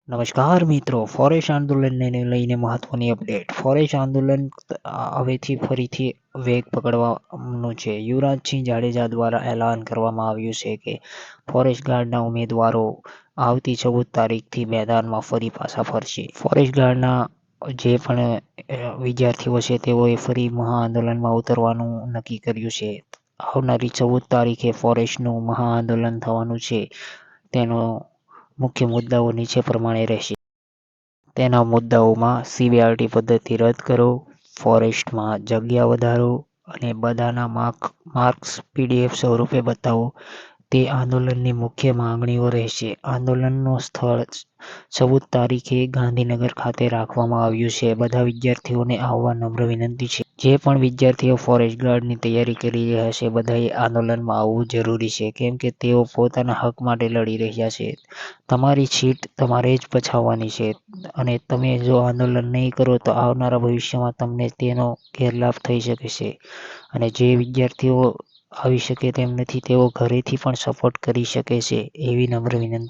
નમસ્કાર મિત્રો, ફોરેસ્ટ આંદોલનને લઈને મહત્વની અપડેટ. ફોરેસ્ટ આંદોલન હવેથી ફરીથી વેગ પકડવાનું છે. યુવરાજસિંહ જાડેજા દ્વારા એલાન કરવામાં આવ્યું છે કે ફોરેસ્ટ ગાર્ડના ઉમેદવારો આવતી 14 તારીખથી મેદાનમાં ફરી પાછા ફરશે. ફોરેસ્ટ ગાર્ડના જે પણ વિદ્યાર્થીઓ છે તેઓએ ફરી મહાઆંદોલનમાં ઉતરવાનું નક્કી કર્યું છે. આવનારી 14 તારીખે ફોરેસ્ટનું મહાઆંદોલન થવાનું છે. તેનો મુખ્ય મુદ્દાઓ નીચે પ્રમાણે રહેશે. તેના મુદ્દાઓમાં CBRT પદ્ધતિ રદ કરો, ફોરેસ્ટમાં જગ્યા વધારો અને બધાના માર્ક્સ PDF સ્વરૂપે બતાવો તે આંદોલનની મુખ્ય માંગણીઓ રહેશે. આંદોલનનું સ્થળ 14 તારીખે ગાંધીનગર ખાતે રાખવામાં આવ્યું છે. બધા વિદ્યાર્થીઓને આવવા નમ્ર વિનંતી છે. જે પણ વિદ્યાર્થીઓ ફોરેસ્ટ ગાર્ડની તૈયારી કરી રહ્યા છે બધાએ આંદોલનમાં આવવું જરૂરી છે, કેમ કે તેઓ પોતાના હક માટે લડી રહ્યા છે. તમારી સીટ તમારે જ બચાવવાની છે અને તમે જો આંદોલન નહીં કરો તો આવનારા ભવિષ્યમાં તમને તેનો ગેરલાભ થઈ શકે છે. અને જે વિદ્યાર્થીઓ આવી શકે તેમ નથી તેઓ ઘરેથી પણ સપોર્ટ કરી શકે છે, એવી નમ્ર વિનંતી.